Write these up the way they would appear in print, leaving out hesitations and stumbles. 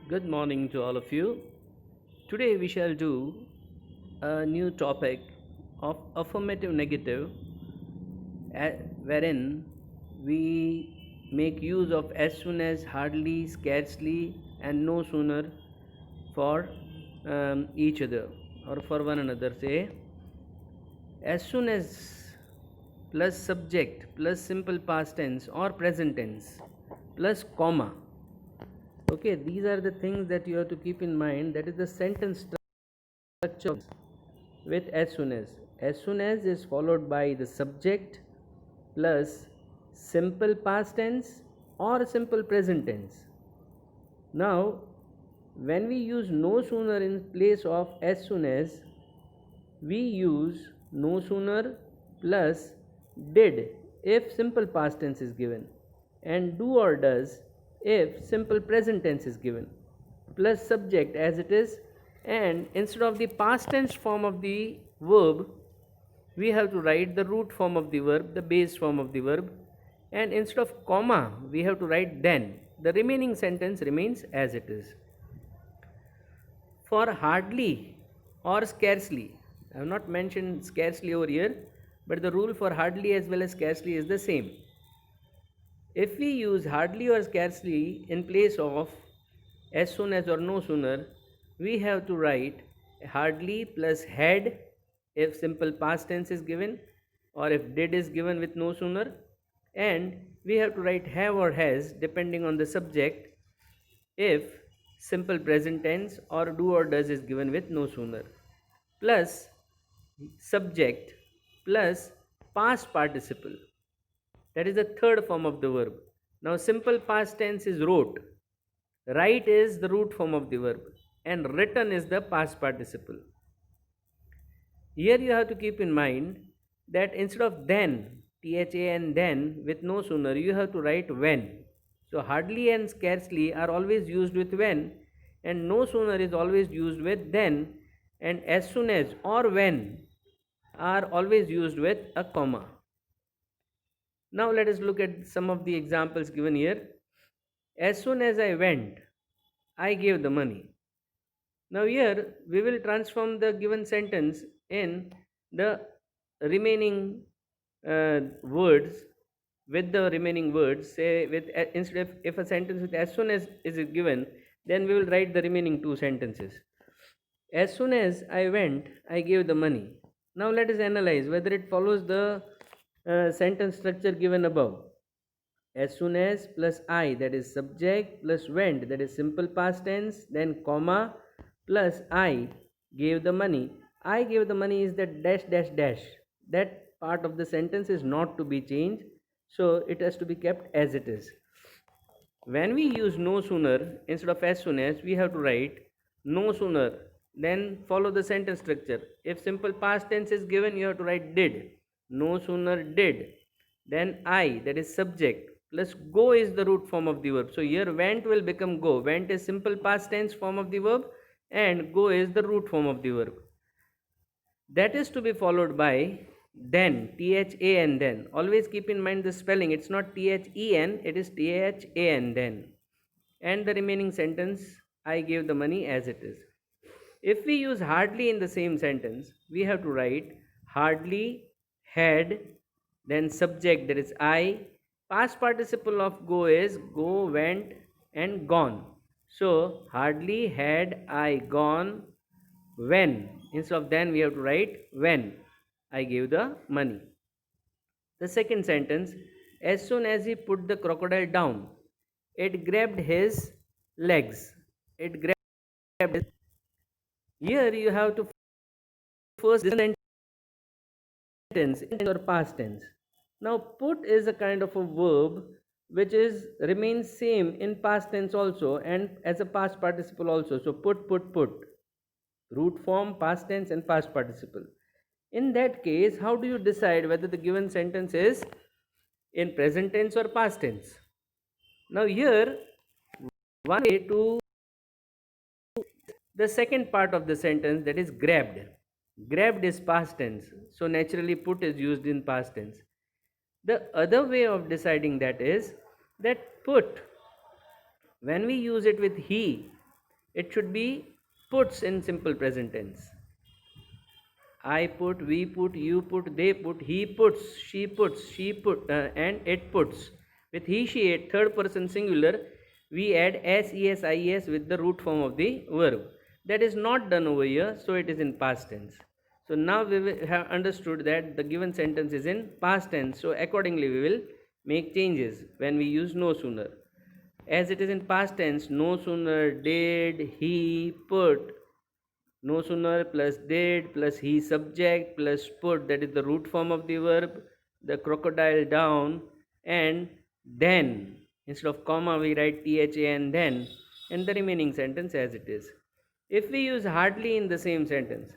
Good morning to all of you. Today we shall do a new topic of affirmative negative, wherein we make use of as soon as, hardly, scarcely, and no sooner for each other or for one another. Say as soon as plus subject plus simple past tense or present tense plus comma. Okay, these are the things that you have to keep in mind. That is the sentence structure with as soon as. As soon as is followed by the subject plus simple past tense or simple present tense. Now, when we use no sooner in place of as soon as, we use no sooner plus did if simple past tense is given, and do or does if simple present tense is given, plus subject as it is, and instead of the past tense form of the verb, we have to write the root form of the verb, the base form of the verb, and instead of comma, we have to write then. The remaining sentence remains as it is. For hardly or scarcely, I have not mentioned scarcely over here, but the rule for hardly as well as scarcely is the same. If we use hardly or scarcely in place of as soon as or no sooner, we have to write hardly plus had if simple past tense is given, or if did is given with no sooner, and we have to write have or has depending on the subject if simple present tense or do or does is given with no sooner, plus subject plus past participle, that is the third form of the verb. Now simple past tense is wrote, write is the root form of the verb, and written is the past participle. Here you have to keep in mind that instead of then, tha and then with no sooner, you have to write when. So hardly and scarcely are always used with when, and no sooner is always used with then, and as soon as or when are always used with a comma. Now let us look at some of the examples given here. As soon as I went, I gave the money. Now here we will transform the given sentence in the remaining words, with the remaining words. Say with instead of, if a sentence with as soon as is given, then we will write the remaining two sentences. As soon as I went, I gave the money. Now let us analyze whether it follows the sentence structure given above. As soon as plus I, that is subject, plus went, that is simple past tense, then comma, plus I gave the money. I gave the money is that dash dash dash. That part of the sentence is not to be changed, so it has to be kept as it is. When we use no sooner instead of as soon as, we have to write no sooner, then follow the sentence structure. If simple past tense is given, you have to write did. No sooner did. Then I, that is subject, plus go is the root form of the verb. So here went will become go. Went is simple past tense form of the verb, and go is the root form of the verb. That is to be followed by then, than, then. Always keep in mind the spelling. It's not then, it is than, then. And the remaining sentence, I gave the money as it is. If we use hardly in the same sentence, we have to write hardly, had, then subject, that is I. Past participle of go is go, went, and gone. So hardly had I gone when. Instead of then, we have to write when I gave the money. The second sentence, as soon as he put the crocodile down, it grabbed his legs. It grabbed his. Here you have to first sentence in or past tense. Now put is a kind of a verb which is remains same in past tense also and as a past participle also. So put. Root form, past tense, and past participle. In that case, how do you decide whether the given sentence is in present tense or past tense? Now here, one way to the second part of the sentence, that is grabbed. Grabbed is past tense, so naturally put is used in past tense. The other way of deciding that is that put, when we use it with he, it should be puts in simple present tense. I put, we put, you put, they put, he puts, she put, and it puts. With he, she, it, third person singular, we add s, es, is with the root form of the verb. That is not done over here, so it is in past tense. So now we will have understood that the given sentence is in past tense. So accordingly, we will make changes when we use no sooner. As it is in past tense, no sooner did he put, no sooner plus did plus he subject plus put, that is the root form of the verb, the crocodile down, and then instead of comma we write tha and then, and the remaining sentence as it is. If we use hardly in the same sentence,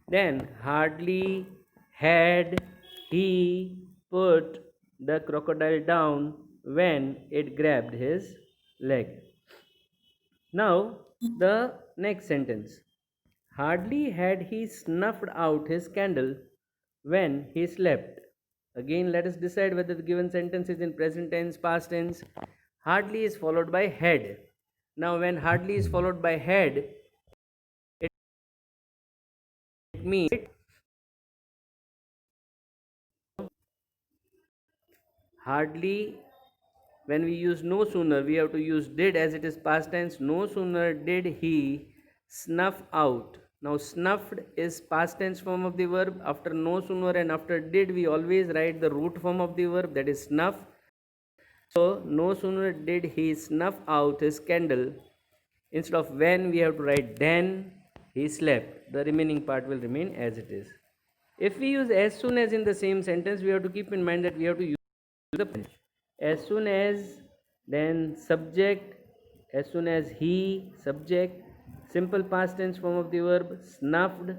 then hardly had he put the crocodile down when it grabbed his leg. Now the next sentence. Hardly had he snuffed out his candle when he slept. Again, let us decide whether the given sentence is in present tense, past tense. Hardly is followed by had. Now, when hardly is followed by had, it means hardly. When we use no sooner, we have to use did as it is past tense. No sooner did he snuff out. Now snuffed is past tense form of the verb. After no sooner and after did, we always write the root form of the verb, that is snuff. So no sooner did he snuff out his candle, instead of when we have to write then he slept. The remaining part will remain as it is. If we use as soon as in the same sentence, we have to keep in mind that we have to use the as soon as, then subject, as soon as he, subject, simple past tense form of the verb, snuffed,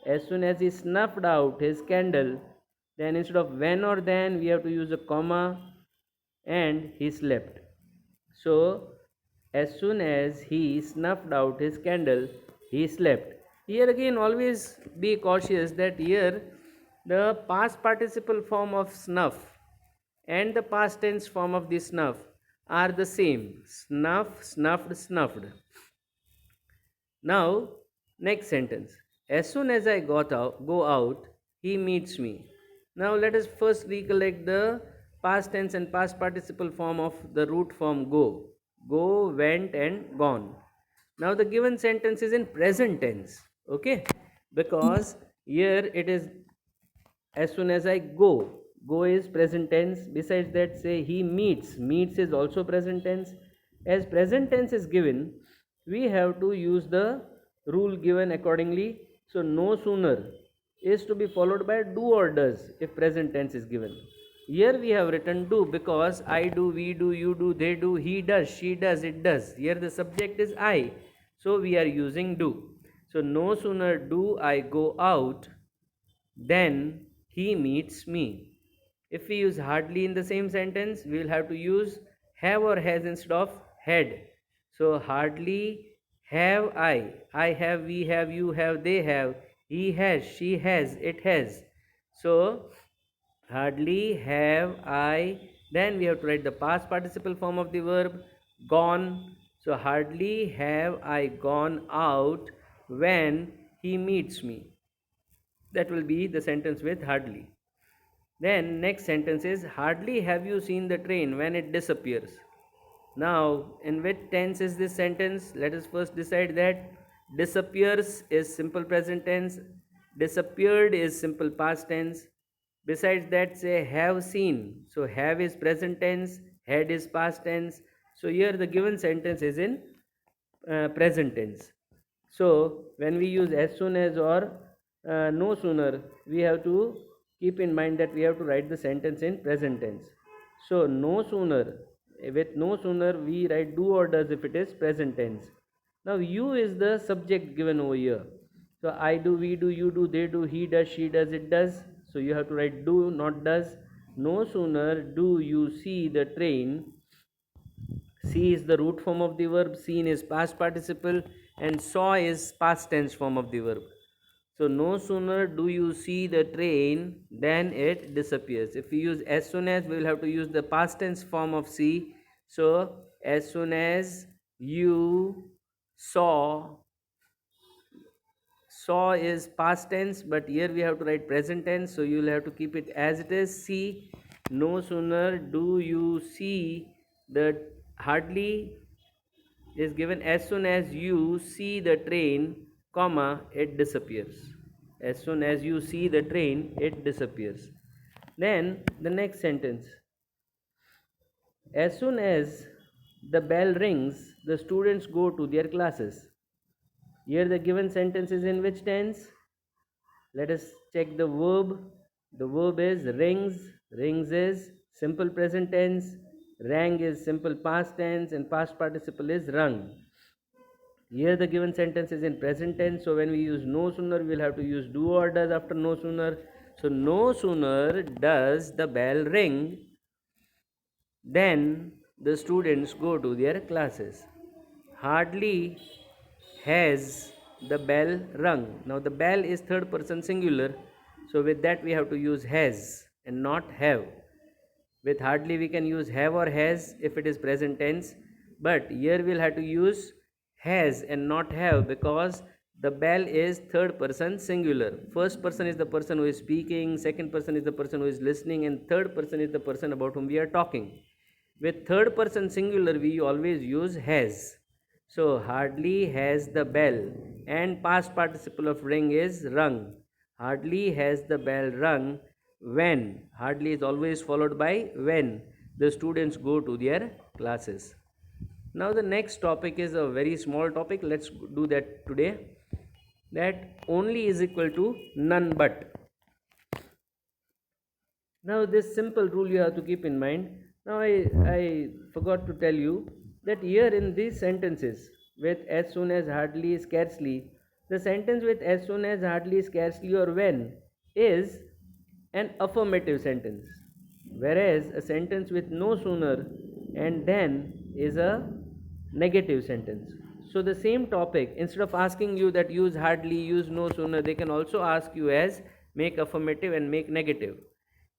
as soon as he snuffed out his candle, then instead of when or then we have to use a comma, and he slept. So as soon as he snuffed out his candle, he slept. Here again, always be cautious that here the past participle form of snuff and the past tense form of the snuff are the same. Snuff, snuffed, snuffed. Now, next sentence. As soon as I go out, he meets me. Now, let us first recollect the past tense and past participle form of the root form go. Go, went, and gone. Now, the given sentence is in present tense. Okay? Because here it is as soon as I go. Go is present tense. Besides that, say he meets. Meets is also present tense. As present tense is given, we have to use the rule given accordingly. So no sooner is to be followed by do or does if present tense is given. Here we have written do because I do, we do, you do, they do, he does, she does, it does. Here the subject is I. So we are using do. So no sooner do I go out then he meets me. If we use hardly in the same sentence, we will have to use have or has instead of had. So hardly have I have, we have, you have, they have, he has, she has, it has. So hardly have I, then we have to write the past participle form of the verb gone. So hardly have I gone out when he meets me. That will be the sentence with hardly. Then next sentence is hardly have you seen the train when it disappears. Now in which tense is this sentence? Let us first decide that. Disappears is simple present tense, disappeared is simple past tense. Besides that, say have seen. So have is present tense, had is past tense. So here the given sentence is in present tense. So when we use as soon as or no sooner, we have to keep in mind that we have to write the sentence in present tense. So no sooner, with no sooner we write do or does if it is present tense. Now you is the subject given over here. So I do, we do, you do, they do, he does, she does, it does. So you have to write do, not does. No sooner do you see the train. See is the root form of the verb, seen is past participle, and saw is past tense form of the verb. So no sooner do you see the train than it disappears. If we use as soon as, we will have to use the past tense form of see. So as soon as you saw. Saw is past tense, but here we have to write present tense, so you will have to keep it as it is. See, no sooner do you see the hardly is given as soon as you see the train, comma, it disappears. As soon as you see the train, it disappears. Then the next sentence. As soon as the bell rings, the students go to their classes. Here the given sentence is in which tense? Let us check the verb. The verb is rings. Rings is simple present tense. Rang is simple past tense, and past participle is rung. Here the given sentence is in present tense, so when we use no sooner, we will have to use do or does after no sooner. So no sooner does the bell ring, then the students go to their classes. Hardly has the bell rung. Now the bell is third person singular, so with that we have to use has and not have. With hardly we can use have or has if it is present tense, but here we'll have to use has and not have because the bell is third person singular. First person is the person who is speaking, second person is the person who is listening, and third person is the person about whom we are talking. With third person singular we always use has. So hardly has the bell, and past participle of ring is rung. Hardly has the bell rung when. Hardly is always followed by when the students go to their classes. Now the next topic is a very small topic. Let's do that today. That only is equal to none but. Now this simple rule you have to keep in mind. Now I forgot to tell you that here in these sentences with as soon as, hardly, scarcely, the sentence with as soon as, hardly, scarcely or when is an affirmative sentence, whereas a sentence with no sooner and then is a negative sentence. So the same topic, instead of asking you that use hardly, use no sooner, they can also ask you as make affirmative and make negative.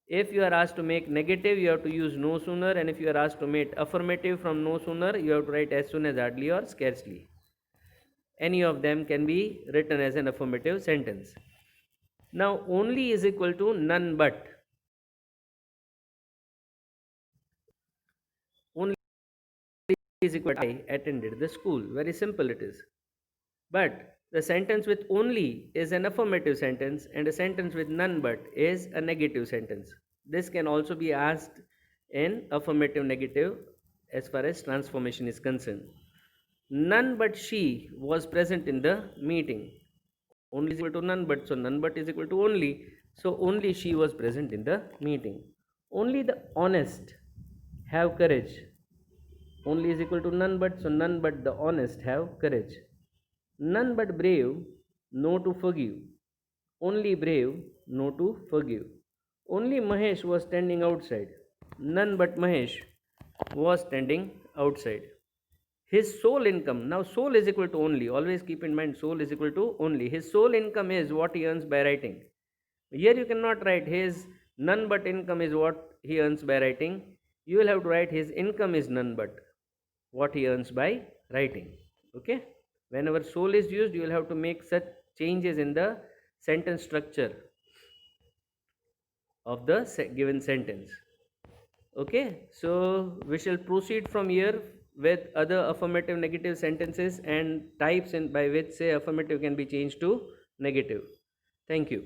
If you are asked to make negative, you have to use no sooner, and if you are asked to make affirmative from no sooner, you have to write as soon as, hardly, or scarcely. Any of them can be written as an affirmative sentence. Now only is equal to none but. Only is equal to I attended the school. Very simple it is. But the sentence with only is an affirmative sentence, and a sentence with none but is a negative sentence. This can also be asked in affirmative negative as far as transformation is concerned. None but she was present in the meeting. Only is equal to none but, so none but is equal to only. So only she was present in the meeting. Only the honest have courage. Only is equal to none but, so none but the honest have courage. None but brave know to forgive. Only brave know to forgive. Only Mahesh was standing outside. None but Mahesh was standing outside. His sole income, now sole is equal to only. Always keep in mind sole is equal to only. His sole income is what he earns by writing. Here you cannot write his none but income is what he earns by writing. You will have to write his income is none but what he earns by writing. Okay? Whenever sole is used, you will have to make such changes in the sentence structure of the given sentence. Okay, so we shall proceed from here with other affirmative negative sentences and types by which say affirmative can be changed to negative. Thank you.